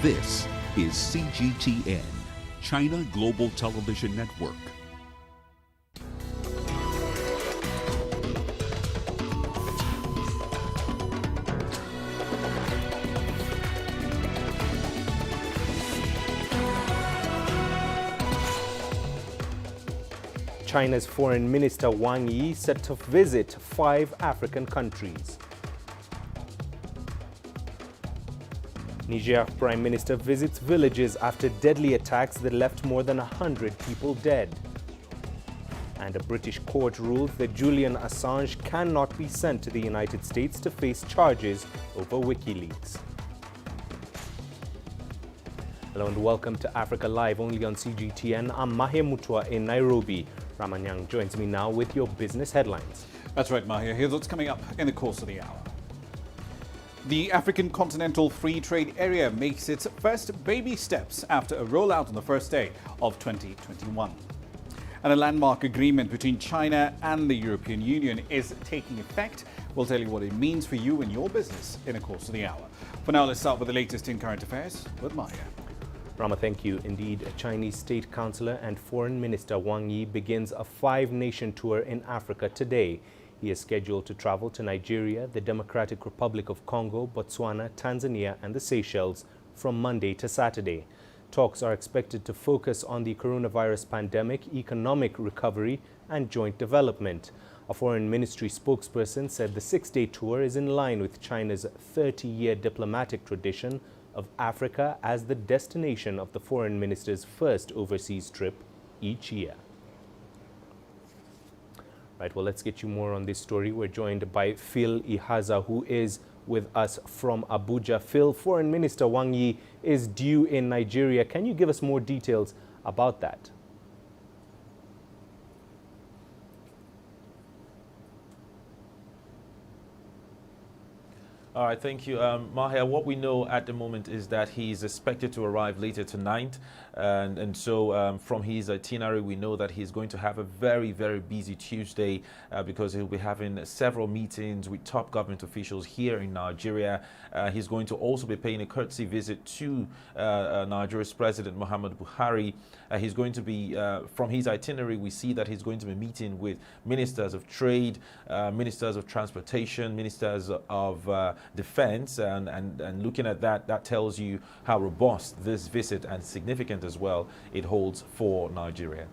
This is CGTN, China Global Television Network. China's Foreign Minister Wang Yi set to visit 5 African countries. Niger Prime Minister visits villages after deadly attacks that left more than 100 people dead. And a British court rules that Julian Assange cannot be sent to the United States to face charges over WikiLeaks. Hello and welcome to Africa Live, only on CGTN. I'm Mahia Mutua in Nairobi. Ramanyang joins me now with your business headlines. That's right, Mahia. Here's what's coming up in the course of the hour. The African Continental Free Trade Area makes its first baby steps after a rollout on the first day of 2021. And a landmark agreement between China and the European Union is taking effect. We'll tell you what it means for you and your business in the course of the hour. For now, let's start with the latest in current affairs with Maya. Rama, thank you. Indeed, a Chinese state councillor and Foreign Minister Wang Yi begins a 5-nation tour in Africa today. He is scheduled to travel to Nigeria, the Democratic Republic of Congo, Botswana, Tanzania and the Seychelles from Monday to Saturday. Talks are expected to focus on the coronavirus pandemic, economic recovery and joint development. A foreign ministry spokesperson said the 6-day tour is in line with China's 30-year diplomatic tradition of Africa as the destination of the foreign minister's first overseas trip each year. Right, well, let's get you more on this story. We're joined by Phil Ihaza, who is with us from Abuja. Phil, Foreign Minister Wang Yi is due in Nigeria. Can you give us more details about that? All right, thank you. Mahia, what we know at the moment is that he's expected to arrive later tonight. And so from his itinerary, we know that he's going to have a very, very busy Tuesday because he'll be having several meetings with top government officials here in Nigeria. He's going to also be paying a courtesy visit to Nigeria's President Muhammadu Buhari. He's going to be, from his itinerary, we see that he's going to be meeting with ministers of trade, ministers of transportation, ministers of defense, and looking at that, that tells you how robust this visit and significant as well it holds for Nigeria.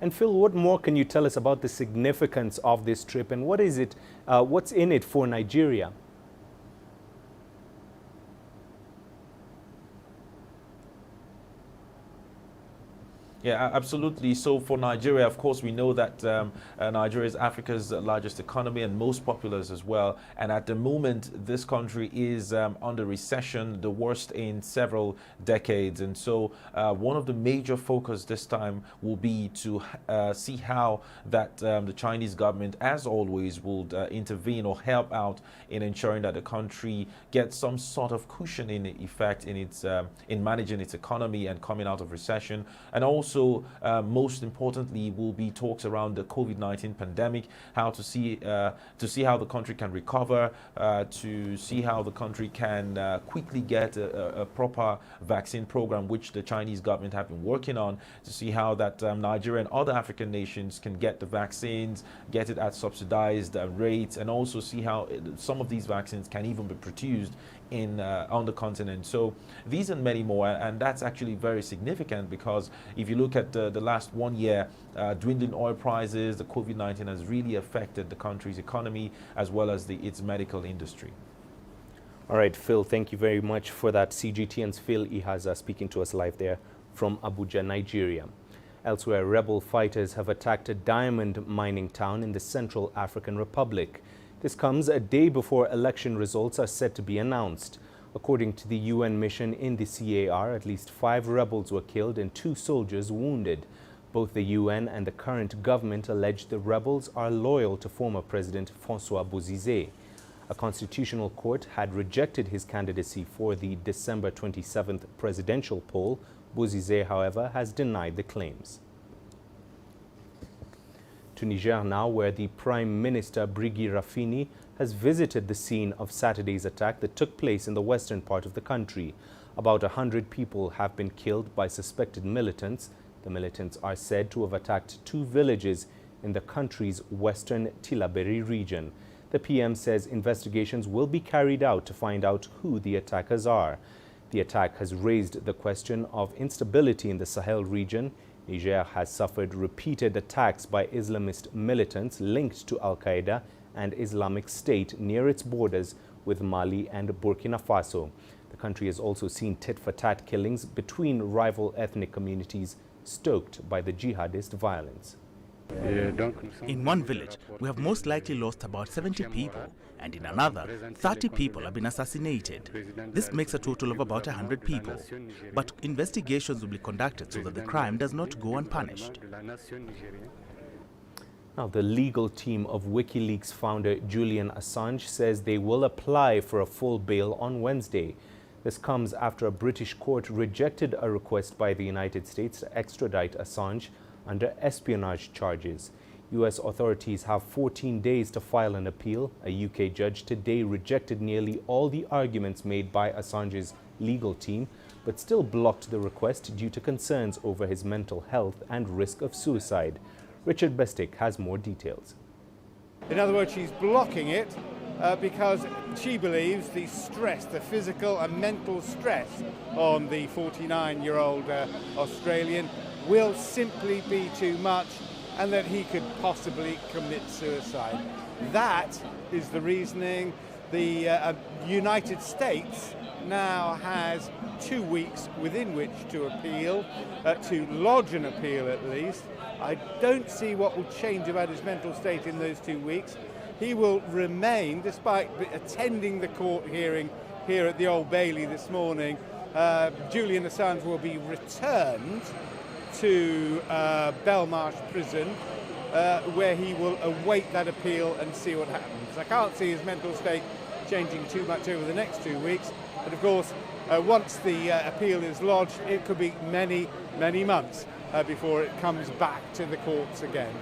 And Phil, what more can you tell us about the significance of this trip and what is it, what's in it for Nigeria? Yeah, absolutely. So for Nigeria, of course, we know that Nigeria is Africa's largest economy and most populous as well. And at the moment, this country is under recession, the worst in several decades. And so one of the major focus this time will be to see how that the Chinese government, as always, will intervene or help out in ensuring that the country gets some sort of cushion in effect in its in managing its economy and coming out of recession. And also, most importantly, will be talks around the COVID-19 pandemic, how to see how the country can recover, to see how the country can quickly get a proper vaccine program, which the Chinese government have been working on, to see how that Nigeria and other African nations can get the vaccines, get it at subsidized rates, and also see how some of these vaccines can even be produced in on the continent. So these and many more, and that's actually very significant because if you look at the last 1 year, dwindling oil prices, the COVID-19 has really affected the country's economy as well as its medical industry. All right, Phil, thank you very much for that. CGTN's Phil Ihaza speaking to us live there from Abuja, Nigeria. Elsewhere, rebel fighters have attacked a diamond mining town in the Central African Republic. This comes a day before election results are set to be announced. According to the UN mission in the CAR, at least 5 rebels were killed and 2 soldiers wounded. Both the UN and the current government allege the rebels are loyal to former President François Bozizé. A constitutional court had rejected his candidacy for the December 27th presidential poll. Bozizé, however, has denied the claims. To Niger now, where the Prime Minister Brigui Rafini has visited the scene of Saturday's attack that took place in the western part of the country. About 100 people have been killed by suspected militants. The militants are said to have attacked 2 villages in the country's western Tillaberi region. The PM says investigations will be carried out to find out who the attackers are. The attack has raised the question of instability in the Sahel region. Niger has suffered repeated attacks by Islamist militants linked to Al-Qaeda and Islamic State near its borders with Mali and Burkina Faso. The country has also seen tit-for-tat killings between rival ethnic communities stoked by the jihadist violence. In one village, we have most likely lost about 70 people, and in another, 30 people have been assassinated. This makes a total of about 100 people. But investigations will be conducted so that the crime does not go unpunished. Now, the legal team of WikiLeaks founder Julian Assange says they will apply for a full bail on Wednesday. This comes after a British court rejected a request by the United States to extradite Assange under espionage charges. U.S. authorities have 14 days to file an appeal. A UK judge today rejected nearly all the arguments made by Assange's legal team, but still blocked the request due to concerns over his mental health and risk of suicide. Richard Bestick has more details. In other words, she's blocking it because she believes the stress, the physical and mental stress on the 49-year-old Australian will simply be too much and that he could possibly commit suicide. That is the reasoning. The United States now has 2 weeks within which to appeal, to lodge an appeal at least. I don't see what will change about his mental state in those 2 weeks. He will remain, despite attending the court hearing here at the Old Bailey this morning, Julian Assange will be returned to Belmarsh prison, where he will await that appeal and see what happens. I can't see his mental state changing too much over the next 2 weeks, but of course, once the appeal is lodged, it could be many, many months before it comes back to the courts again.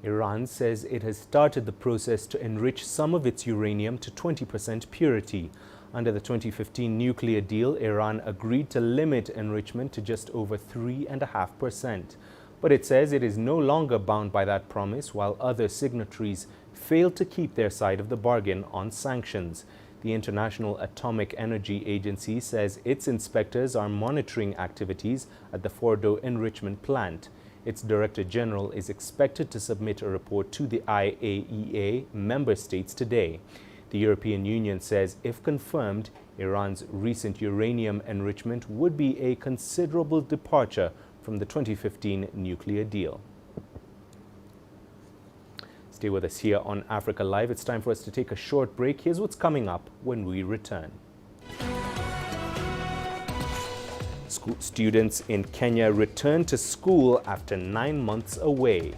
Iran says it has started the process to enrich some of its uranium to 20% purity. Under the 2015 nuclear deal, Iran agreed to limit enrichment to just over 3.5%. But it says it is no longer bound by that promise, while other signatories failed to keep their side of the bargain on sanctions. The International Atomic Energy Agency says its inspectors are monitoring activities at the Fordo enrichment plant. Its Director General is expected to submit a report to the IAEA member states today. The European Union says if confirmed, Iran's recent uranium enrichment would be a considerable departure from the 2015 nuclear deal. Stay with us here on Africa Live. It's time for us to take a short break. Here's what's coming up when we return. Students in Kenya return to school after 9 months away.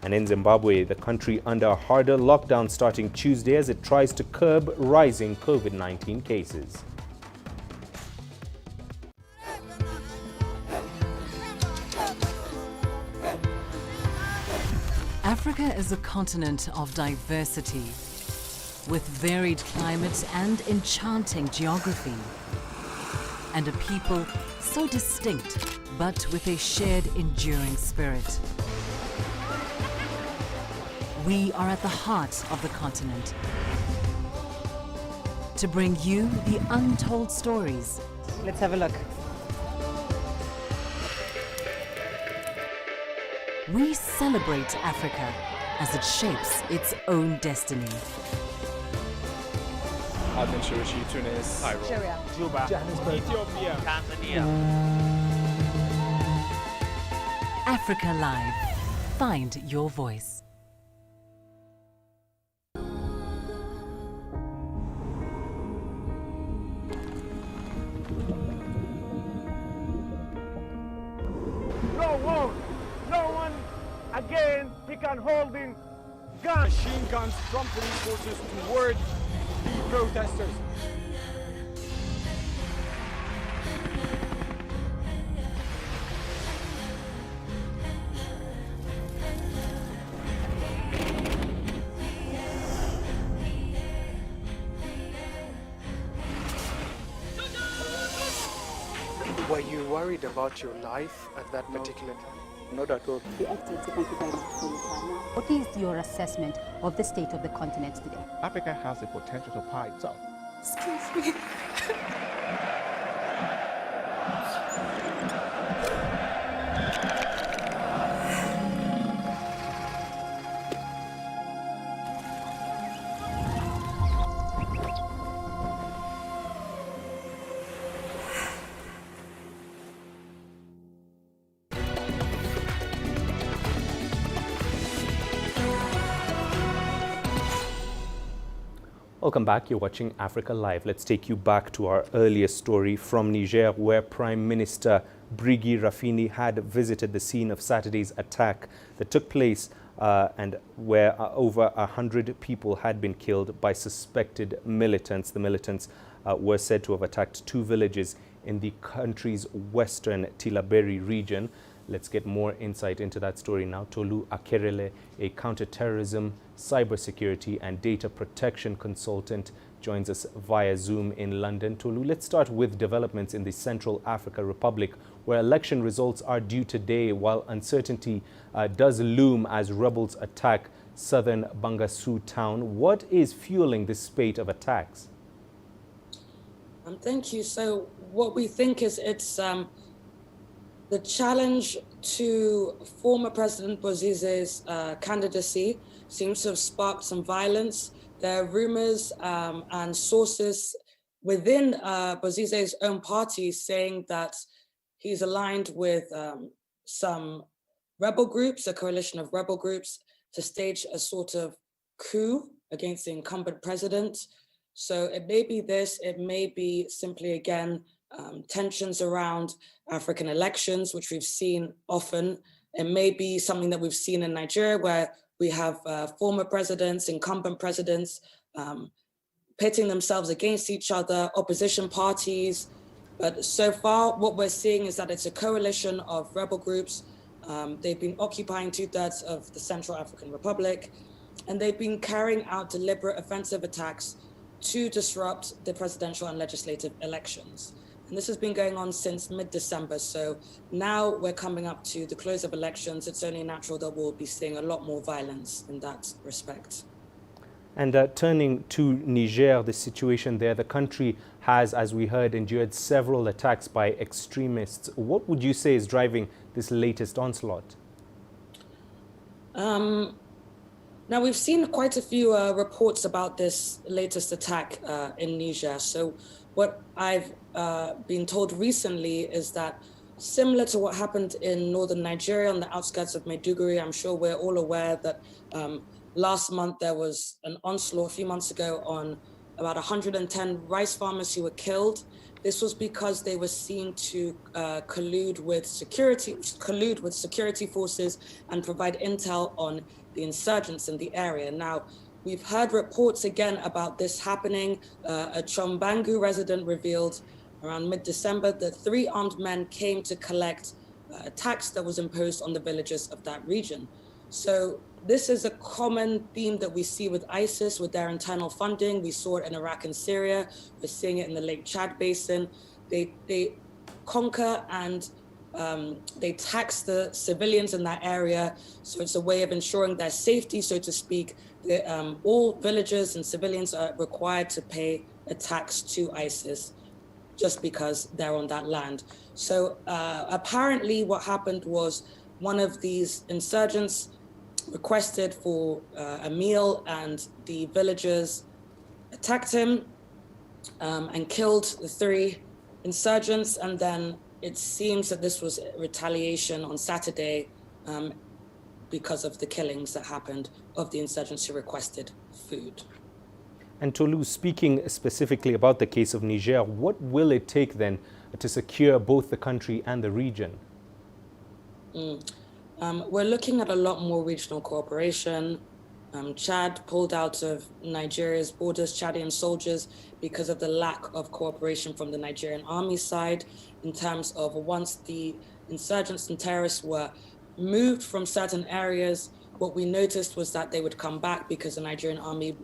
And in Zimbabwe, the country under a harder lockdown starting Tuesday as it tries to curb rising COVID-19 cases. Africa is a continent of diversity, with varied climate and enchanting geography, and a people so distinct, but with a shared enduring spirit. We are at the heart of the continent to bring you the untold stories. Let's have a look. We celebrate Africa as it shapes its own destiny. Athens, Tunis, Cairo, Juba, Johannesburg, Ethiopia, Tanzania. Africa Live. Find your voice. Again, he can hold in guns. Machine guns from police forces towards the protesters. Were you worried about your life at that particular time? Not at all. Thank you very much for your time. What is your assessment of the state of the continent today? Africa has the potential to power itself. Excuse me. Welcome back. You're watching Africa Live. Let's take you back to our earlier story from Niger, where Prime Minister Brigi Rafini had visited the scene of Saturday's attack that took place and where over 100 people had been killed by suspected militants. The militants were said to have attacked 2 villages in the country's western Tillaberi region. Let's get more insight into that story now. Tolu Akerele, a counterterrorism, cybersecurity and data protection consultant, joins us via Zoom in London. Tolu, let's start with developments in the Central African Republic, where election results are due today, while uncertainty does loom as rebels attack southern Bangassou town. What is fueling this spate of attacks? Thank you. So what we think is it's the challenge to former President Bozize's candidacy seems to have sparked some violence. There are rumors and sources within Bozize's own party saying that he's aligned with some rebel groups, a coalition of rebel groups, to stage a sort of coup against the incumbent president. So it may be this, it may be simply, again, tensions around African elections, which we've seen often. It may be something that we've seen in Nigeria, where we have former presidents, incumbent presidents, pitting themselves against each other, opposition parties. But so far, what we're seeing is that it's a coalition of rebel groups. They've been occupying 2/3 of the Central African Republic, and they've been carrying out deliberate offensive attacks to disrupt the presidential and legislative elections. And this has been going on since mid-December. So now we're coming up to the close of elections. It's only natural that we'll be seeing a lot more violence in that respect. And turning to Niger, the situation there, the country has, as we heard, endured several attacks by extremists. What would you say is driving this latest onslaught? Now, we've seen quite a few reports about this latest attack in Niger. So what I've been told recently is that, similar to what happened in northern Nigeria on the outskirts of Maiduguri, I'm sure we're all aware that last month there was an onslaught a few months ago on about 110 rice farmers who were killed. This was because they were seen to collude with security forces and provide intel on the insurgents in the area. Now, we've heard reports again about this happening. A Chombangu resident revealed around mid-December that 3 armed men came to collect a tax that was imposed on the villages of that region. So this is a common theme that we see with ISIS, with their internal funding. We saw it in Iraq and Syria. We're seeing it in the Lake Chad Basin. They conquer and they tax the civilians in that area. So it's a way of ensuring their safety, so to speak. All villagers and civilians are required to pay a tax to ISIS just because they're on that land. So apparently what happened was one of these insurgents requested for a meal, and the villagers attacked him and killed the 3 insurgents. And then it seems that this was retaliation on Saturday because of the killings that happened of the insurgents who requested food. And Tolu, speaking specifically about the case of Niger, what will it take then to secure both the country and the region? We're looking at a lot more regional cooperation. Chad pulled out of Nigeria's borders, Chadian soldiers, because of the lack of cooperation from the Nigerian army side in terms of, once the insurgents and terrorists were moved from certain areas, what we noticed was that they would come back because the Nigerian army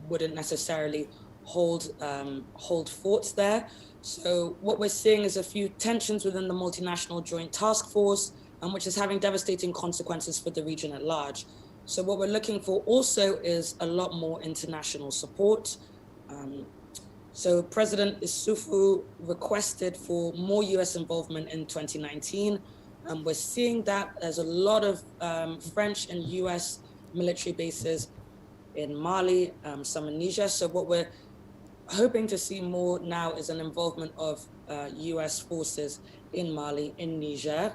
wouldn't necessarily hold forts there. So what we're seeing is a few tensions within the multinational joint task force, which is having devastating consequences for the region at large. So what we're looking for also is a lot more international support. So President Issoufou requested for more US involvement in 2019. We're seeing that there's a lot of French and US military bases in Mali, some in Niger. So what we're hoping to see more now is an involvement of US forces in Mali, in Niger,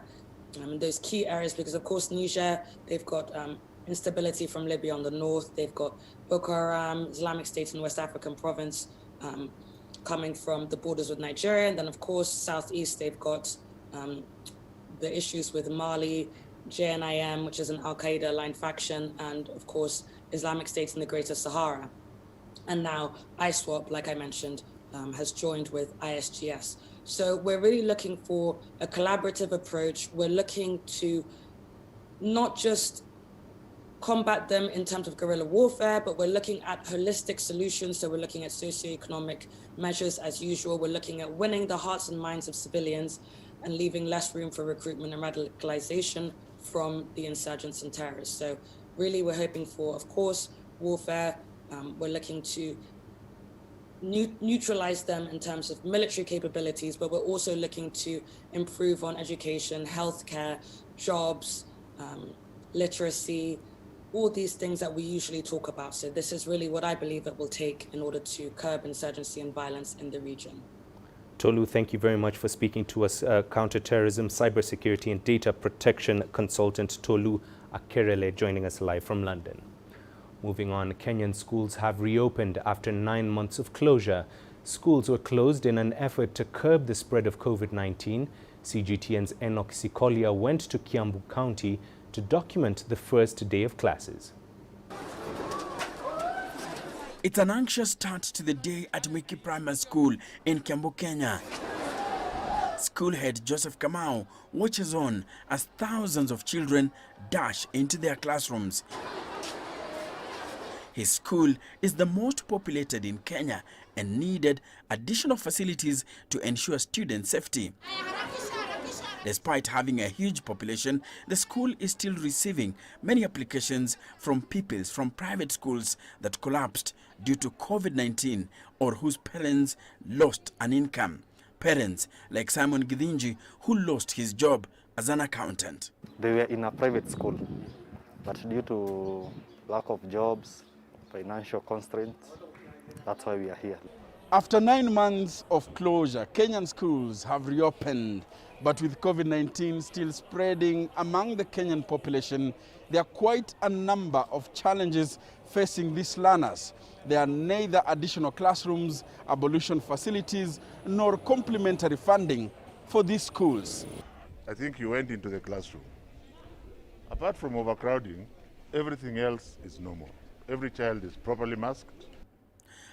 those key areas, because of course Niger, they've got instability from Libya on the north, they've got Boko Haram, Islamic State in West African province, coming from the borders with Nigeria, and then of course southeast they've got the issues with Mali, JNIM, which is an Al-Qaeda aligned faction, and of course Islamic State in the Greater Sahara. And now ISWAP, like I mentioned, has joined with ISGS. So we're really looking for a collaborative approach. We're looking to not just combat them in terms of guerrilla warfare, but we're looking at holistic solutions. So we're looking at socioeconomic measures as usual. We're looking at winning the hearts and minds of civilians and leaving less room for recruitment and radicalization from the insurgents and terrorists. So really we're hoping for, of course, warfare. We're looking to neutralize them in terms of military capabilities, but we're also looking to improve on education, healthcare, jobs, literacy, all these things that we usually talk about. So this is really what I believe it will take in order to curb insurgency and violence in the region. Tolu, thank you very much for speaking to us. Counterterrorism, cybersecurity and data protection consultant Tolu Akerele joining us live from London. Moving on, Kenyan schools have reopened after 9 months of closure. Schools were closed in an effort to curb the spread of COVID-19. CGTN's Enoch Sikolia went to Kiambu County to document the first day of classes. It's an anxious start to the day at Mwiki Primary School in Kiambu, Kenya. School head Joseph Kamau watches on as thousands of children dash into their classrooms. His school is the most populated in Kenya and needed additional facilities to ensure student safety. Despite having a huge population, the school is still receiving many applications from pupils from private schools that collapsed due to COVID-19 or whose parents lost an income. Parents like Simon Gidinji, who lost his job as an accountant. They were in a private school, but due to lack of jobs, financial constraints, that's why we are here. After 9 months of closure, Kenyan schools have reopened, but with COVID-19 still spreading among the Kenyan population, there are quite a number of challenges facing these learners. There are neither additional classrooms, ablution facilities, nor complementary funding for these schools. I think you went into the classroom. Apart from overcrowding, everything else is normal. Every child is properly masked.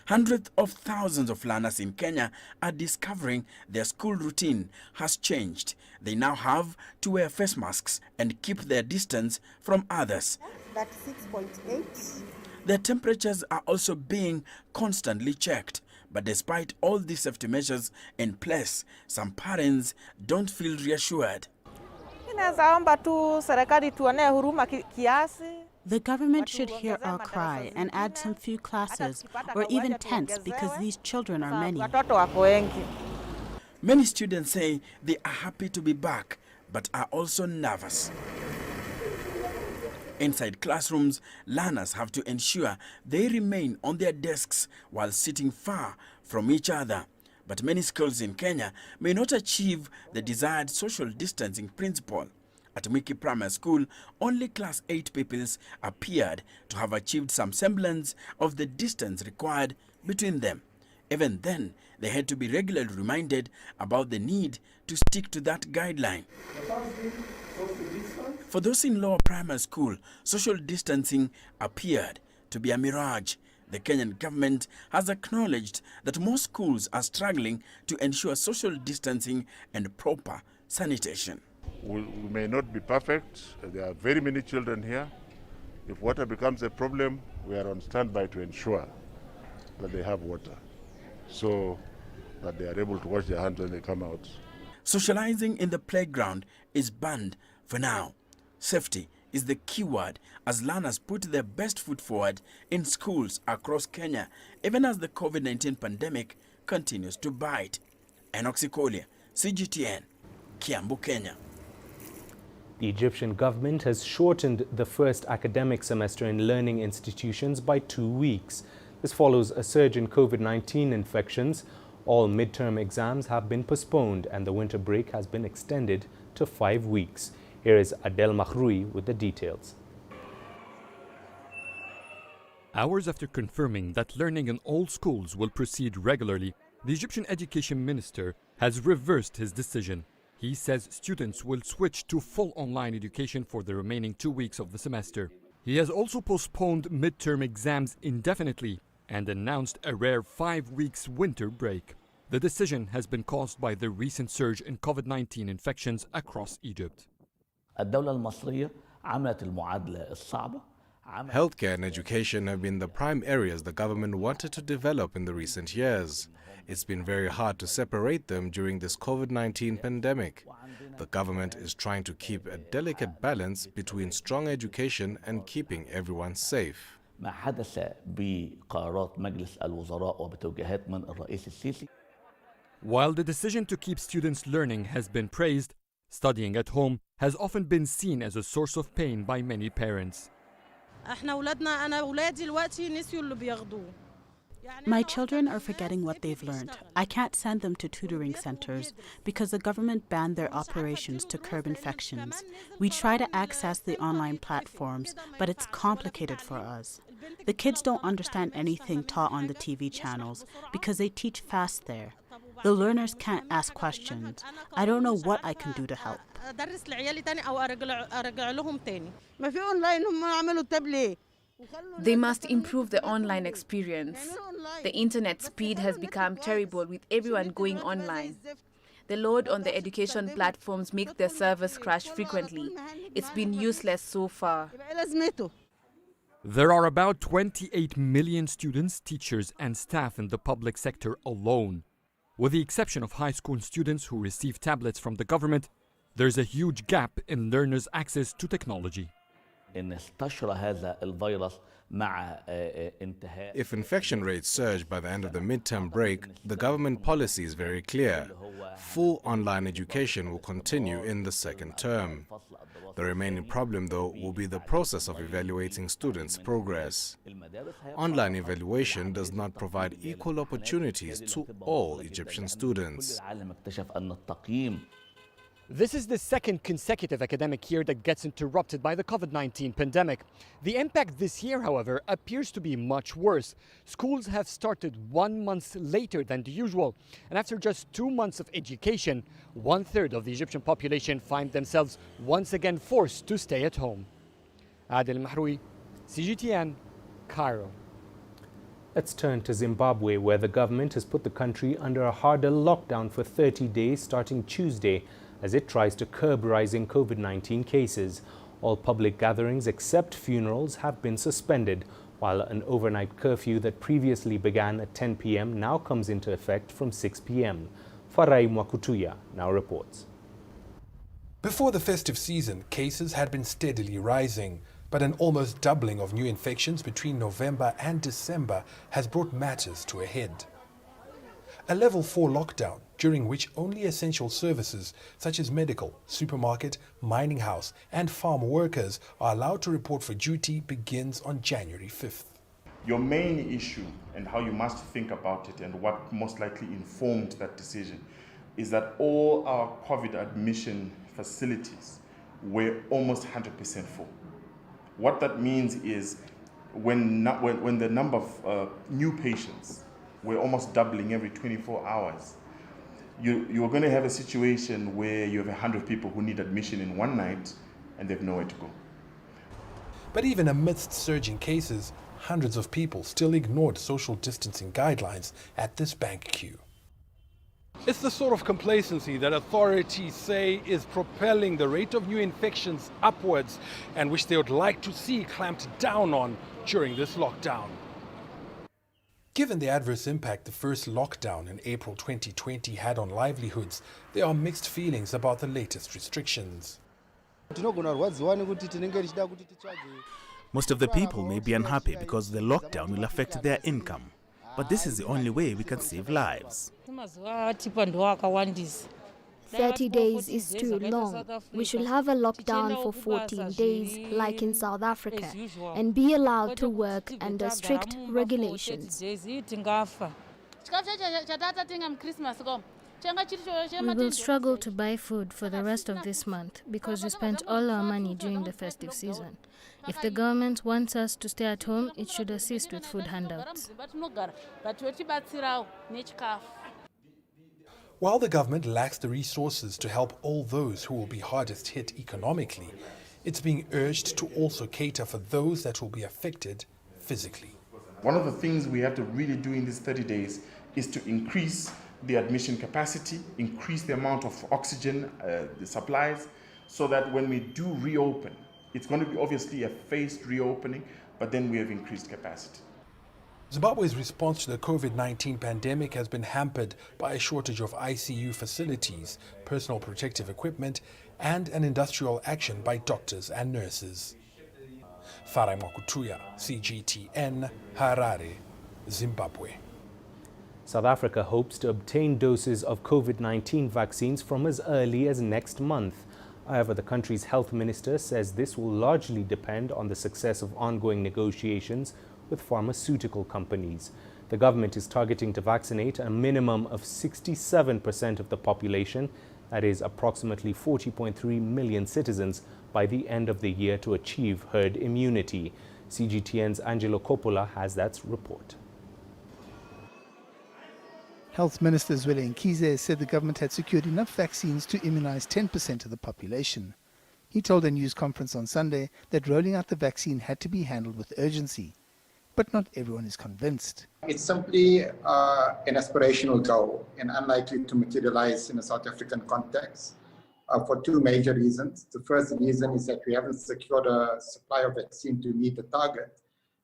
Hundreds of thousands of learners in Kenya are discovering their school routine has changed. They now have to wear face masks and keep their distance from others. That's 6.8. Their temperatures are also being constantly checked. But despite all these safety measures in place, some parents don't feel reassured. The government should hear our cry and add some few classes or even tents because these children are many. Many students say they are happy to be back but are also nervous. Inside classrooms, learners have to ensure they remain on their desks while sitting far from each other. But many schools in Kenya may not achieve the desired social distancing principle. At Mwiki Primary School, only Class 8 pupils appeared to have achieved some semblance of the distance required between them. Even then, they had to be regularly reminded about the need to stick to that guideline. For those in Lower Primary School, social distancing appeared to be a mirage. The Kenyan government has acknowledged that most schools are struggling to ensure social distancing and proper sanitation. We may not be perfect. There are very many children here. If water becomes a problem, we are on standby to ensure that they have water. so that they are able to wash their hands when they come out. Socializing in the playground is banned for now. Safety is the key word as learners put their best foot forward in schools across Kenya, even as the COVID-19 pandemic continues to bite. Enoch Sikolia, CGTN, Kiambu, Kenya. The Egyptian government has shortened the first academic semester in learning institutions by 2 weeks. This follows a surge in COVID-19 infections. All midterm exams have been postponed and the winter break has been extended to 5 weeks. Here is Adel Mahroui with the details. Hours after confirming that learning in all schools will proceed regularly, the Egyptian education minister has reversed his decision. He says students will switch to full online education for the remaining 2 weeks of the semester. He has also postponed midterm exams indefinitely and announced a rare 5 weeks winter break. The decision has been caused by the recent surge in COVID-19 infections across Egypt. Healthcare and education have been the prime areas the government wanted to develop in the recent years. It's been very hard to separate them during this COVID-19 pandemic. The government is trying to keep a delicate balance between strong education and keeping everyone safe. While the decision to keep students learning has been praised, studying at home has often been seen as a source of pain by many parents. My children are forgetting what they've learned. I can't send them to tutoring centers because the government banned their operations to curb infections. We try to access the online platforms, but it's complicated for us. The kids don't understand anything taught on the TV channels because they teach fast there. The learners can't ask questions. I don't know what I can do to help. They must improve the online experience. The internet speed has become terrible with everyone going online. The load on the education platforms makes their servers crash frequently. It's been useless so far. There are about 28 million students, teachers and staff in the public sector alone. With the exception of high school students who receive tablets from the government, there's a huge gap in learners' access to technology. If infection rates surge by the end of the midterm break, the government policy is very clear. Full online education will continue in the second term. The remaining problem, though, will be the process of evaluating students' progress. Online evaluation does not provide equal opportunities to all Egyptian students. This is the second consecutive academic year that gets interrupted by the COVID-19 pandemic. The impact this year, however, appears to be much worse. Schools have started 1 month later than the usual. And after just 2 months of education, 1/3 of the Egyptian population find themselves once again forced to stay at home. Adel Mahroui, CGTN, Cairo. Let's turn to Zimbabwe, where the government has put the country under a harder lockdown for 30 days starting Tuesday, as it tries to curb rising COVID-19 cases. All public gatherings except funerals have been suspended, while an overnight curfew that previously began at 10 p.m. now comes into effect from 6 p.m. Mahia Mutua now reports. Before the festive season, cases had been steadily rising, but an almost doubling of new infections between November and December has brought matters to a head. A level 4 lockdown, during which only essential services such as medical, supermarket, mining house and farm workers are allowed to report for duty, begins on January 5th. Your main issue and how you must think about it and what most likely informed that decision is that all our COVID admission facilities were almost 100% full. What that means is when the number of new patients were almost doubling every 24 hours, you're going to have a situation where you have 100 people who need admission in one night and they have nowhere to go. But even amidst surging cases, hundreds of people still ignored social distancing guidelines at this bank queue. It's the sort of complacency that authorities say is propelling the rate of new infections upwards and which they would like to see clamped down on during this lockdown. Given the adverse impact the first lockdown in April 2020 had on livelihoods, there are mixed feelings about the latest restrictions. Most of the people may be unhappy because the lockdown will affect their income. But this is the only way we can save lives. 30 days is too long. We should have a lockdown for 14 days, like in South Africa, and be allowed to work under strict regulations. We will struggle to buy food for the rest of this month because we spent all our money during the festive season. If the government wants us to stay at home, it should assist with food handouts. While the government lacks the resources to help all those who will be hardest hit economically, it's being urged to also cater for those that will be affected physically. One of the things we have to really do in these 30 days is to increase the admission capacity, increase the amount of oxygen, the supplies, so that when we do reopen, it's going to be obviously a phased reopening, but then we have increased capacity. Zimbabwe's response to the COVID-19 pandemic has been hampered by a shortage of ICU facilities, personal protective equipment, and an industrial action by doctors and nurses. Mahia Mutua, CGTN, Harare, Zimbabwe. South Africa hopes to obtain doses of COVID-19 vaccines from as early as next month. However, the country's health minister says this will largely depend on the success of ongoing negotiations with pharmaceutical companies. The government is targeting to vaccinate a minimum of 67% of the population, that is approximately 40.3 million citizens, by the end of the year to achieve herd immunity. CGTN's Angelo Coppola has that report. Health Minister Zweli Nkize said the government had secured enough vaccines to immunize 10% of the population. He told a news conference on Sunday that rolling out the vaccine had to be handled with urgency. But not everyone is convinced. It's simply an aspirational goal and unlikely to materialize in a South African context for two major reasons. The first reason is that we haven't secured a supply of vaccine to meet the target.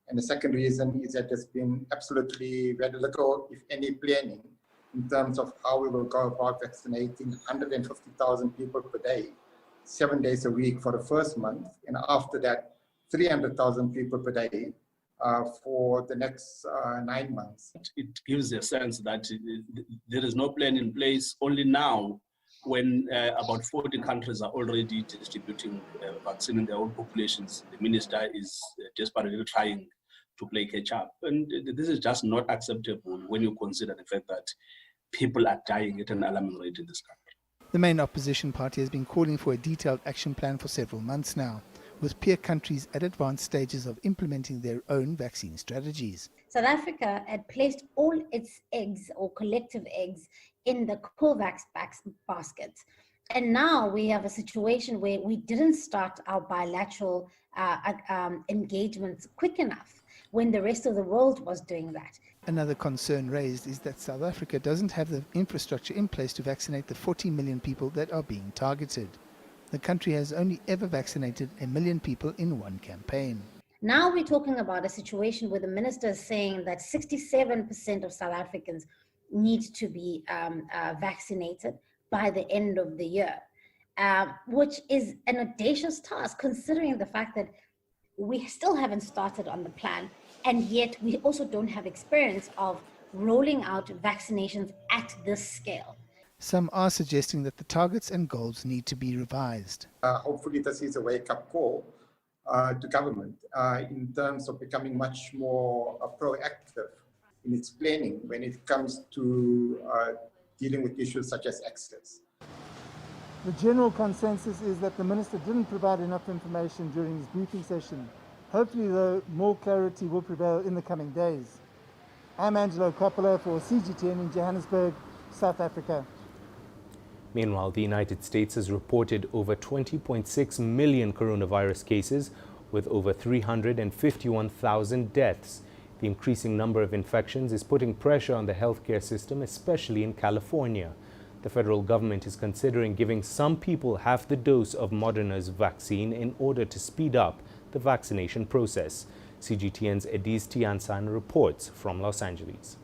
And the second reason is that there's been absolutely very little, if any, planning in terms of how we will go about vaccinating 150,000 people per day, 7 days a week for the first month, and after that, 300,000 people per day for the next 9 months. It gives a sense that there is no plan in place only now when about 40 countries are already distributing vaccine in their own populations. The minister is desperately trying to play catch up. And this is just not acceptable when you consider the fact that people are dying at an alarming rate in this country. The main opposition party has been calling for a detailed action plan for several months now, with peer countries at advanced stages of implementing their own vaccine strategies. South Africa had placed all its eggs or collective eggs in the COVAX basket. And now we have a situation where we didn't start our bilateral engagements quick enough when the rest of the world was doing that. Another concern raised is that South Africa doesn't have the infrastructure in place to vaccinate the 40 million people that are being targeted. The country has only ever vaccinated 1 million people in one campaign. Now we're talking about a situation where the minister is saying that 67% of South Africans need to be vaccinated by the end of the year, which is an audacious task considering the fact that we still haven't started on the plan, and yet we also don't have experience of rolling out vaccinations at this scale. Some are suggesting that the targets and goals need to be revised. Hopefully this is a wake-up call to government in terms of becoming much more proactive in its planning when it comes to dealing with issues such as access. The general consensus is that the minister didn't provide enough information during his briefing session. Hopefully, though, more clarity will prevail in the coming days. I'm Angelo Coppola for CGTN in Johannesburg, South Africa. Meanwhile, the United States has reported over 20.6 million coronavirus cases with over 351,000 deaths. The increasing number of infections is putting pressure on the healthcare system, especially in California. The federal government is considering giving some people half the dose of Moderna's vaccine in order to speed up the vaccination process. CGTN's Edis Tiansan reports from Los Angeles.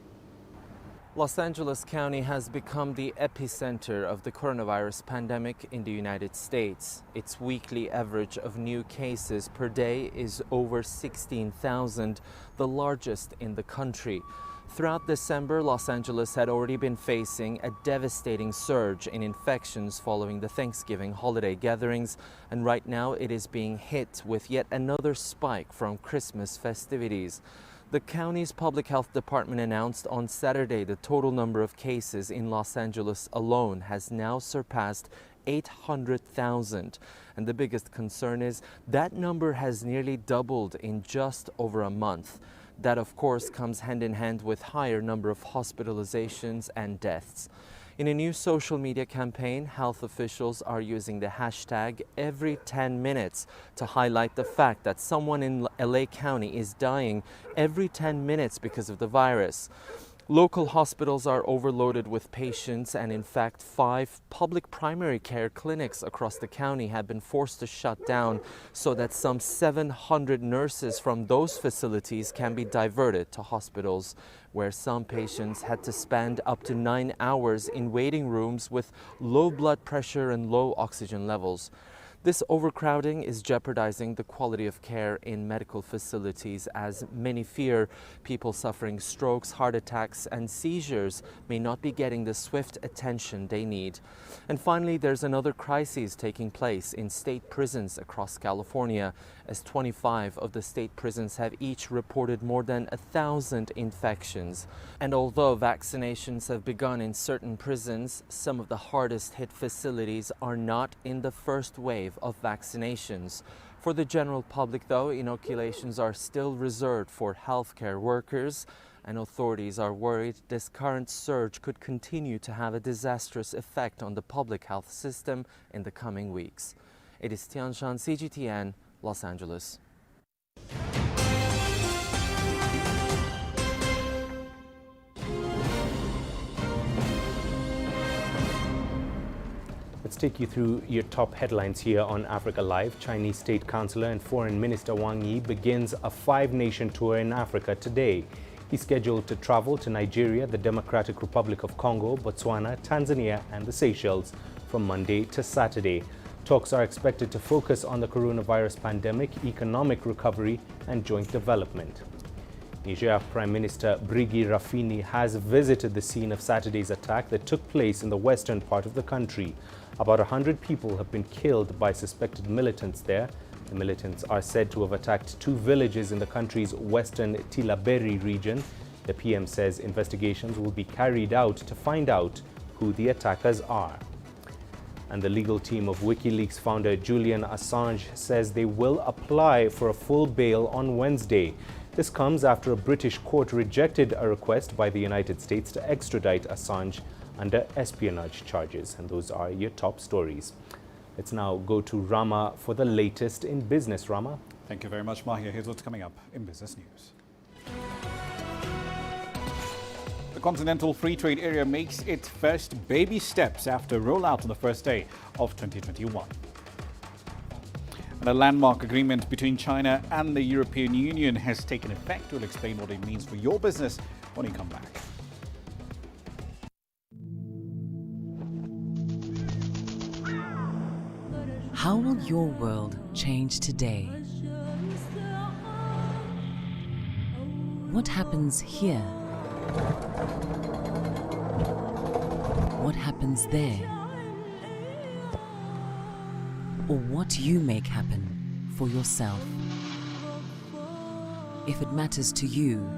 Los Angeles County has become the epicenter of the coronavirus pandemic in the United States. Its weekly average of new cases per day is over 16,000, the largest in the country. Throughout December, Los Angeles had already been facing a devastating surge in infections following the Thanksgiving holiday gatherings, and right now it is being hit with yet another spike from Christmas festivities. The county's public health department announced on Saturday the total number of cases in Los Angeles alone has now surpassed 800,000. And the biggest concern is that number has nearly doubled in just over a month. That, of course, comes hand in hand with higher number of hospitalizations and deaths. In a new social media campaign, health officials are using the hashtag every 10 minutes to highlight the fact that someone in LA County is dying every 10 minutes because of the virus. Local hospitals are overloaded with patients, and in fact 5 public primary care clinics across the county have been forced to shut down so that some 700 nurses from those facilities can be diverted to hospitals, where some patients had to spend up to 9 hours in waiting rooms with low blood pressure and low oxygen levels. This overcrowding is jeopardizing the quality of care in medical facilities, as many fear people suffering strokes, heart attacks, and seizures may not be getting the swift attention they need. And finally, there's another crisis taking place in state prisons across California, as 25 of the state prisons have each reported more than 1,000 infections. And although vaccinations have begun in certain prisons, some of the hardest hit facilities are not in the first wave of vaccinations. For the general public, though, inoculations are still reserved for healthcare workers, and authorities are worried this current surge could continue to have a disastrous effect on the public health system in the coming weeks. It is Tianshan, CGTN, Los Angeles. Let's take you through your top headlines here on Africa Live. Chinese State Councillor and Foreign Minister Wang Yi begins a 5-nation tour in Africa today. He's scheduled to travel to Nigeria, the Democratic Republic of Congo, Botswana, Tanzania, and the Seychelles from Monday to Saturday. Talks are expected to focus on the coronavirus pandemic, economic recovery, and joint development. Niger Prime Minister Brigi Rafini has visited the scene of Saturday's attack that took place in the western part of the country. About 100 people have been killed by suspected militants there. The militants are said to have attacked 2 villages in the country's western Tillaberi region. The PM says investigations will be carried out to find out who the attackers are. And the legal team of WikiLeaks founder Julian Assange says they will apply for a full bail on Wednesday. This comes after a British court rejected a request by the United States to extradite Assange under espionage charges. And those are your top stories. Let's now go to Rama for the latest in business. Rama. Thank you very much, Mahia. Here's what's coming up in business news. The Continental Free Trade Area makes its first baby steps after rollout on the first day of 2021. And a landmark agreement between China and the European Union has taken effect. We'll explain what it means for your business when we come back. How will your world change today? What happens here? What happens there? Or what you make happen for yourself? If it matters to you,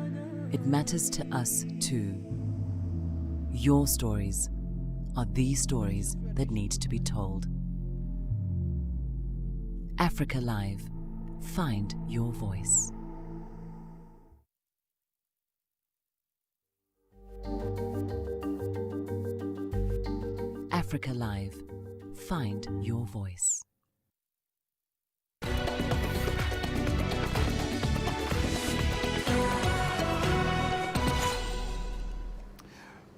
it matters to us too. Your stories are the stories that need to be told. Africa Live. Find your voice. Africa Live. Find your voice.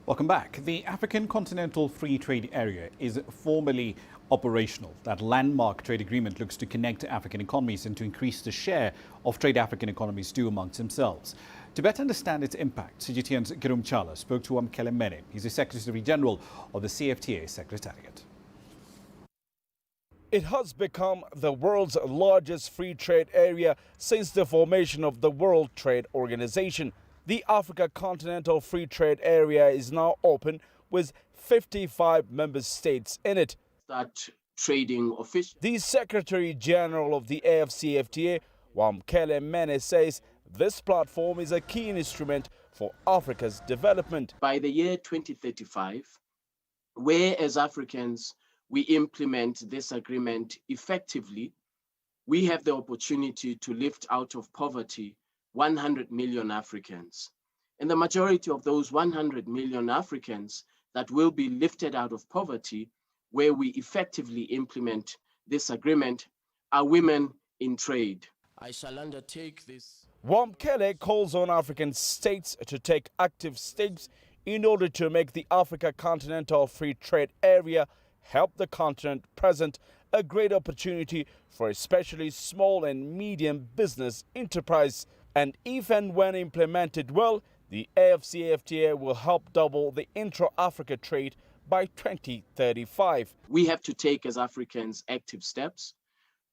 Welcome back. The African Continental Free Trade Area is formally operational. That landmark trade agreement looks to connect African economies and to increase the share of trade African economies do amongst themselves. To better understand its impact, CGTN's Kirum Chala spoke to Wamkele Mene. He's the Secretary General of the CFTA Secretariat. It has become the world's largest free trade area since the formation of the World Trade Organization. The Africa Continental Free Trade Area is now open with 55 member states in it. Start trading officially. The Secretary General of the AFCFTA, Wamkele Mene, says this platform is a key instrument for Africa's development. By the year 2035, where as Africans we implement this agreement effectively, we have the opportunity to lift out of poverty 100 million Africans. And the majority of those 100 million Africans that will be lifted out of poverty where we effectively implement this agreement are women in trade. I shall undertake this. Wamkele calls on African states to take active steps in order to make the Africa Continental Free Trade Area help the continent present a great opportunity for especially small and medium business enterprise. And if and when implemented well, the AFCFTA will help double the intra-Africa trade by 2035. We have to take as Africans active steps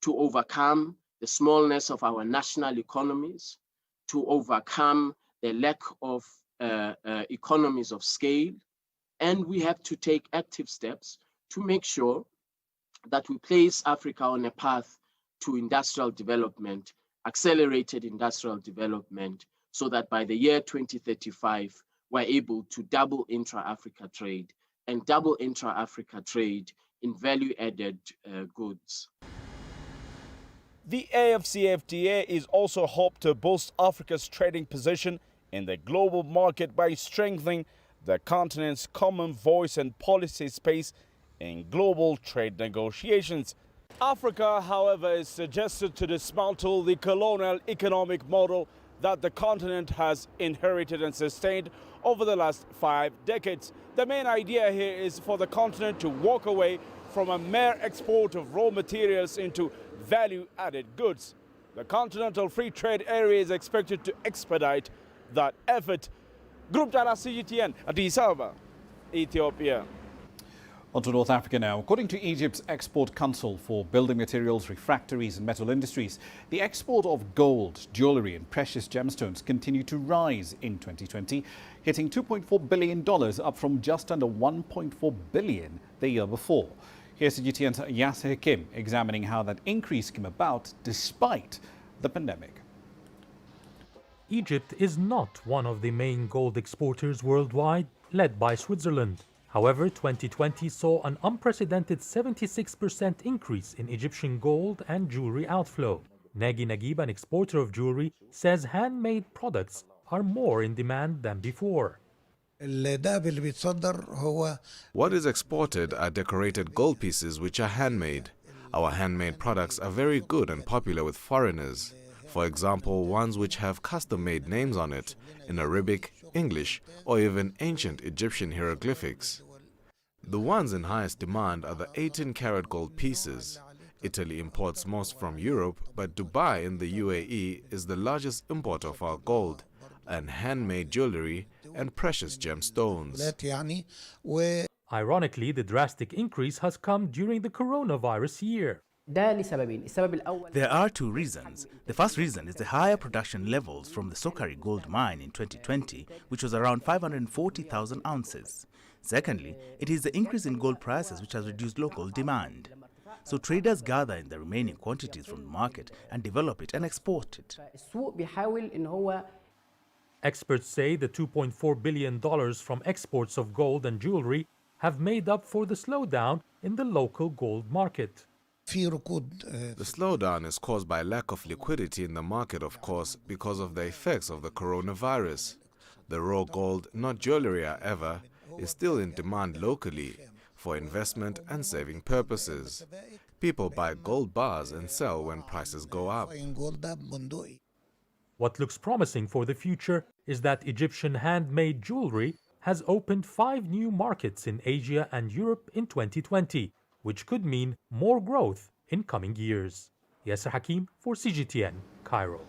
to overcome the smallness of our national economies, to overcome the lack of economies of scale, and we have to take active steps to make sure that we place Africa on a path to industrial development, accelerated industrial development, so that by the year 2035, we're able to double intra-Africa trade and double intra-Africa trade in value-added goods. The AFCFTA is also hoped to boost Africa's trading position in the global market by strengthening the continent's common voice and policy space in global trade negotiations. Africa, however, is suggested to dismantle the colonial economic model that the continent has inherited and sustained over the last 5 decades. The main idea here is for the continent to walk away from a mere export of raw materials into value-added goods. The Continental Free Trade Area is expected to expedite that effort. Group Data CGTN, Addis Ababa, Ethiopia. On to North Africa now. According to Egypt's Export Council for Building Materials, Refractories and Metal Industries, the export of gold, jewellery and precious gemstones continued to rise in 2020, hitting $2.4 billion, up from just under $1.4 billion the year before. Here's CGTN's Yasser Hakim examining how that increase came about despite the pandemic. Egypt is not one of the main gold exporters worldwide, led by Switzerland. However, 2020 saw an unprecedented 76% increase in Egyptian gold and jewelry outflow. Nagi Nagib, an exporter of jewelry, says handmade products are more in demand than before. What is exported are decorated gold pieces which are handmade. Our handmade products are very good and popular with foreigners. For example, ones which have custom-made names on it in Arabic, English, or even ancient Egyptian hieroglyphics. The ones in highest demand are the 18-karat gold pieces. Italy imports most from Europe, but Dubai in the UAE is the largest importer of our gold and handmade jewelry and precious gemstones. Ironically, the drastic increase has come during the coronavirus year. There are two reasons. The first reason is the higher production levels from the Sokari gold mine in 2020, which was around 540,000 ounces. Secondly, it is the increase in gold prices which has reduced local demand. So traders gather in the remaining quantities from the market and develop it and export it. Experts say the $2.4 billion from exports of gold and jewelry have made up for the slowdown in the local gold market. The slowdown is caused by lack of liquidity in the market, of course, because of the effects of the coronavirus. The raw gold, not jewelry however, is still in demand locally for investment and saving purposes. People buy gold bars and sell when prices go up. What looks promising for the future is that Egyptian handmade jewelry has opened 5 new markets in Asia and Europe in 2020, which could mean more growth in coming years. Yasser Hakim for CGTN, Cairo.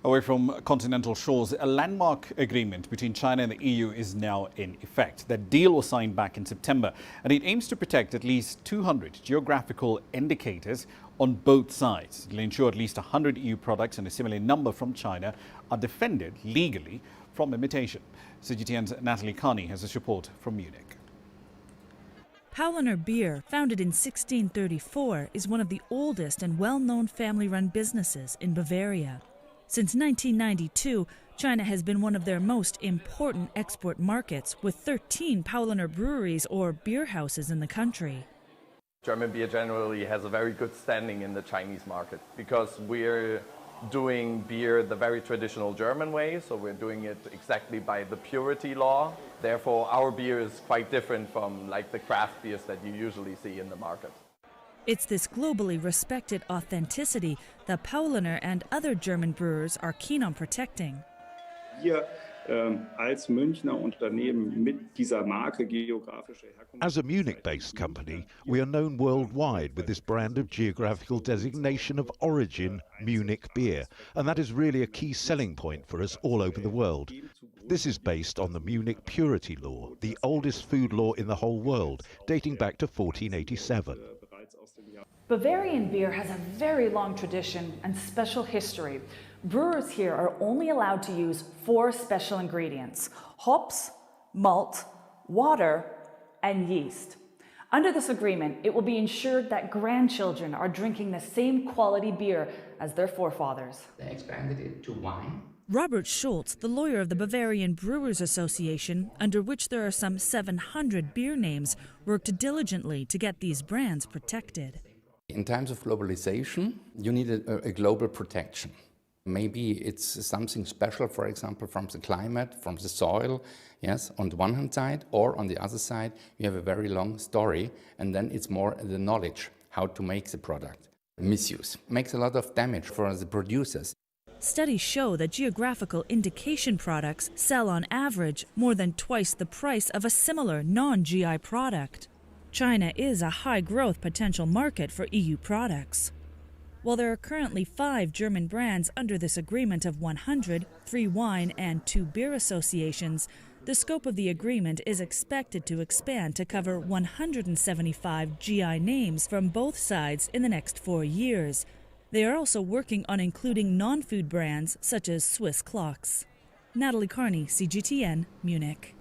Away from continental shores, a landmark agreement between China and the EU is now in effect. That deal was signed back in September, and it aims to protect at least 200 geographical indicators on both sides. It will ensure at least 100 EU products and a similar number from China are defended legally from imitation. CGTN's Natalie Carney has this report from Munich. Paulaner Beer, founded in 1634, is one of the oldest and well-known family-run businesses in Bavaria. Since 1992, China has been one of their most important export markets, with 13 Paulaner breweries or beer houses in the country. German beer generally has a very good standing in the Chinese market because we're doing beer the very traditional German way, so we're doing it exactly by the purity law. Therefore, our beer is quite different from like the craft beers that you usually see in the market. It's this globally respected authenticity that Paulaner and other German brewers are keen on protecting. As a Munich-based company, we are known worldwide with this brand of geographical designation of origin, Munich beer, and that is really a key selling point for us all over the world. This is based on the Munich Purity Law, the oldest food law in the whole world, dating back to 1487. Bavarian beer has a very long tradition and special history. Brewers here are only allowed to use 4 special ingredients: hops, malt, water, and yeast. Under this agreement, it will be ensured that grandchildren are drinking the same quality beer as their forefathers. They expanded it to wine. Robert Schultz, the lawyer of the Bavarian Brewers Association, under which there are some 700 beer names, worked diligently to get these brands protected. In times of globalization, you need a global protection. Maybe it's something special, for example, from the climate, from the soil, yes, on the one hand side, or on the other side, you have a very long story, and then it's more the knowledge, how to make the product. Misuse makes a lot of damage for the producers. Studies show that geographical indication products sell on average more than twice the price of a similar non-GI product. China is a high-growth potential market for EU products. While there are currently 5 German brands under this agreement of 100, 3 wine and 2 beer associations, the scope of the agreement is expected to expand to cover 175 GI names from both sides in the next 4 years. They are also working on including non-food brands such as Swiss clocks. Natalie Carney, CGTN, Munich.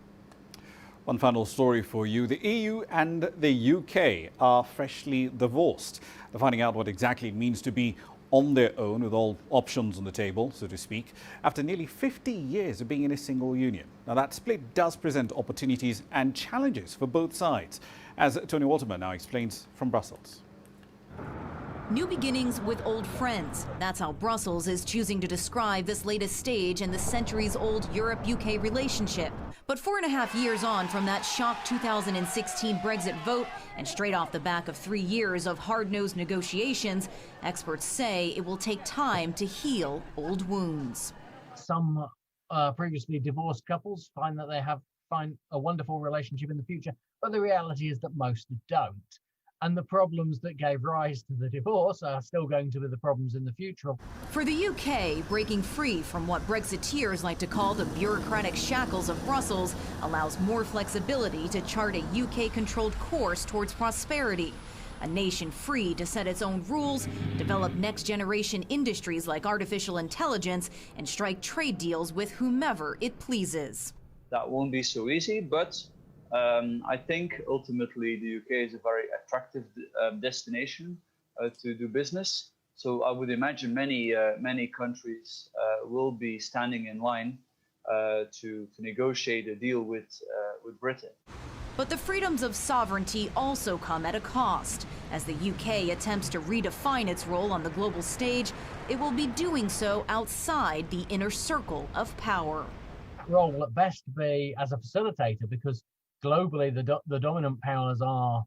One final story for you. The EU and the UK are freshly divorced. They're finding out what exactly it means to be on their own with all options on the table, so to speak, after nearly 50 years of being in a single union. Now, that split does present opportunities and challenges for both sides, as Tony Waterman now explains from Brussels. New beginnings with old friends. That's how Brussels is choosing to describe this latest stage in the centuries-old Europe-UK relationship. But 4.5 years on from that shock 2016 Brexit vote, and straight off the back of 3 years of hard-nosed negotiations, experts say it will take time to heal old wounds. Some previously divorced couples find that they find a wonderful relationship in the future, but the reality is that most don't. And the problems that gave rise to the divorce are still going to be the problems in the future. For the UK, breaking free from what Brexiteers like to call the bureaucratic shackles of Brussels allows more flexibility to chart a UK-controlled course towards prosperity. A nation free to set its own rules, develop next-generation industries like artificial intelligence, and strike trade deals with whomever it pleases. That won't be so easy, but I think ultimately the UK is a very attractive destination to do business. So I would imagine many countries will be standing in line to negotiate a deal with Britain. But the freedoms of sovereignty also come at a cost. As the UK attempts to redefine its role on the global stage, it will be doing so outside the inner circle of power. That role will at best be as a facilitator, because globally, the dominant powers are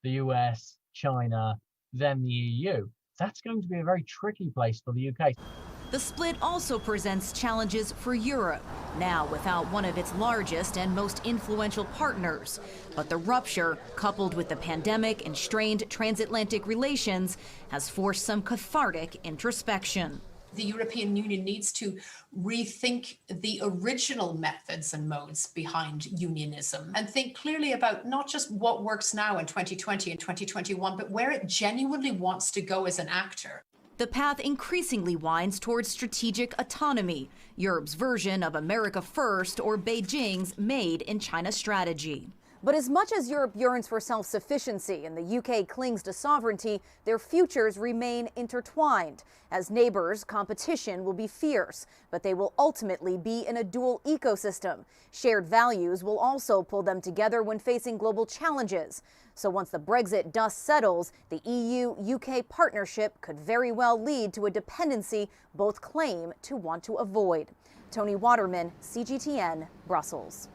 the US, China, then the EU. That's going to be a very tricky place for the UK. The split also presents challenges for Europe, now without one of its largest and most influential partners. But the rupture, coupled with the pandemic and strained transatlantic relations, has forced some cathartic introspection. The European Union needs to rethink the original methods and modes behind unionism and think clearly about not just what works now in 2020 and 2021, but where it genuinely wants to go as an actor. The path increasingly winds towards strategic autonomy, Europe's version of America First or Beijing's Made in China strategy. But as much as Europe yearns for self-sufficiency and the UK clings to sovereignty, their futures remain intertwined. As neighbors, competition will be fierce, but they will ultimately be in a dual ecosystem. Shared values will also pull them together when facing global challenges. So once the Brexit dust settles, the EU-UK partnership could very well lead to a dependency both claim to want to avoid. Tony Waterman, CGTN, Brussels.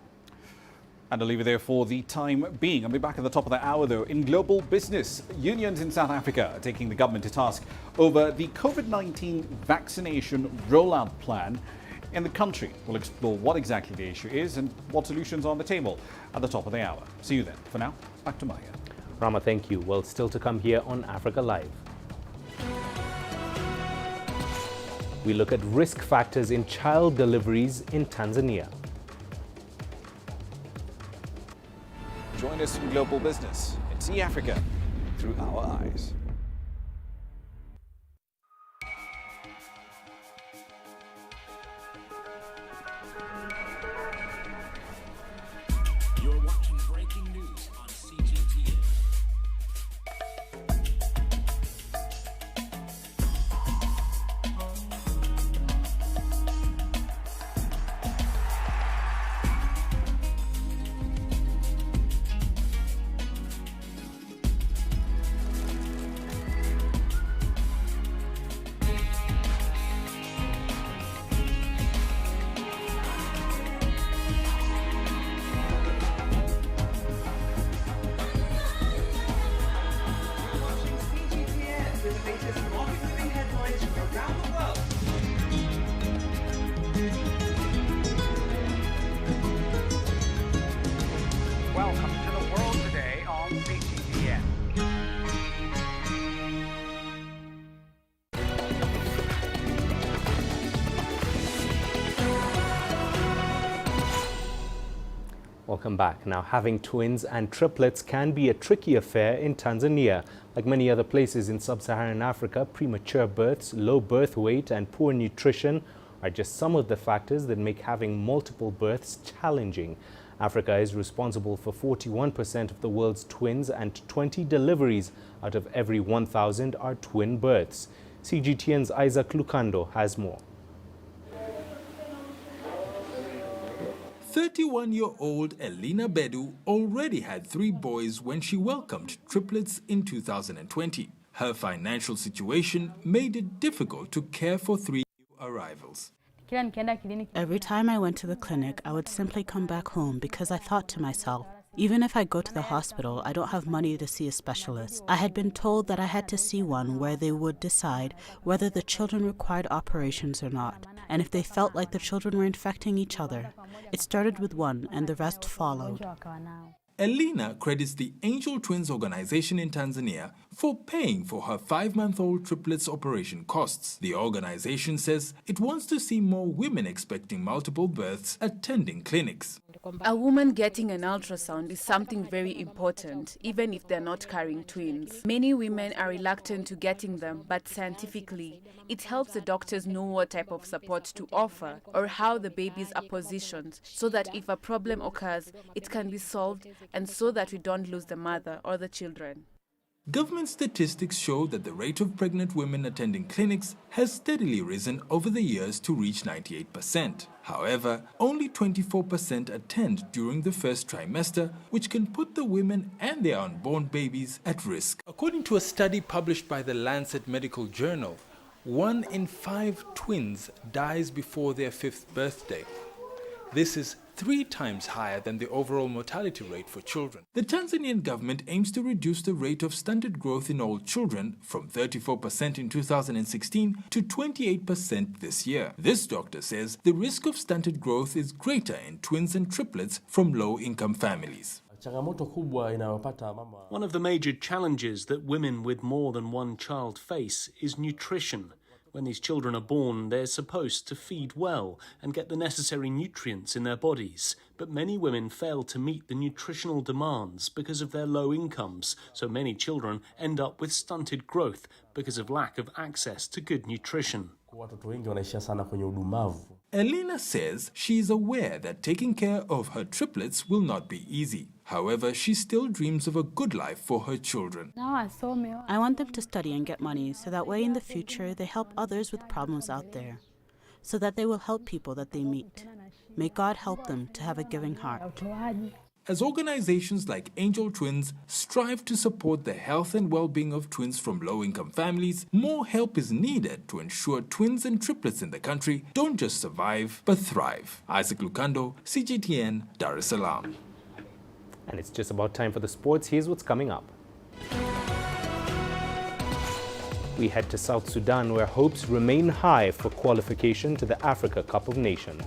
And I'll leave it there for the time being. I'll be back at the top of the hour, though. In global business, unions in South Africa are taking the government to task over the COVID-19 vaccination rollout plan in the country. We'll explore what exactly the issue is and what solutions are on the table at the top of the hour. See you then. For now, back to Mahia. Rama, thank you. Well, still to come here on Africa Live. We look at risk factors in child deliveries in Tanzania. Join us in global business and see Africa through our eyes. You're watching breaking news on CGTN. Welcome to the world today on CGTN. Welcome back. Now, having twins and triplets can be a tricky affair in Tanzania. Like many other places in sub-Saharan Africa, premature births, low birth weight and poor nutrition are just some of the factors that make having multiple births challenging. Africa is responsible for 41% of the world's twins, and 20 deliveries out of every 1,000 are twin births. CGTN's Isaac Lukando has more. 31-year-old Elina Bedu already had 3 boys when she welcomed triplets in 2020. Her financial situation made it difficult to care for 3 new arrivals. Every time I went to the clinic, I would simply come back home because I thought to myself, even if I go to the hospital, I don't have money to see a specialist. I had been told that I had to see one where they would decide whether the children required operations or not, and if they felt like the children were infecting each other. It started with one and the rest followed. Elina credits the Angel Twins organization in Tanzania for paying for her 5-month-old triplets operation costs. The organization says it wants to see more women expecting multiple births attending clinics. A woman getting an ultrasound is something very important, even if they're not carrying twins. Many women are reluctant to getting them, but scientifically, it helps the doctors know what type of support to offer or how the babies are positioned, so that if a problem occurs, it can be solved, and so that we don't lose the mother or the children. Government statistics show that the rate of pregnant women attending clinics has steadily risen over the years to reach 98%. However, only 24% attend during the first trimester, which can put the women and their unborn babies at risk. According to a study published by the Lancet Medical Journal, 1 in 5 twins dies before their 5th birthday. This is 3 times higher than the overall mortality rate for children. The Tanzanian government aims to reduce the rate of stunted growth in all children from 34% in 2016 to 28% this year. This doctor says the risk of stunted growth is greater in twins and triplets from low-income families. One of the major challenges that women with more than one child face is nutrition. When these children are born, they're supposed to feed well and get the necessary nutrients in their bodies. But many women fail to meet the nutritional demands because of their low incomes, so many children end up with stunted growth because of lack of access to good nutrition. Elena says she is aware that taking care of her triplets will not be easy. However, she still dreams of a good life for her children. I want them to study and get money so that way in the future they help others with problems out there, so that they will help people that they meet. May God help them to have a giving heart. As organizations like Angel Twins strive to support the health and well-being of twins from low-income families, more help is needed to ensure twins and triplets in the country don't just survive, but thrive. Isaac Lukando, CGTN, Dar es Salaam. And it's just about time for the sports. Here's what's coming up. We head to South Sudan, where hopes remain high for qualification to the Africa Cup of Nations.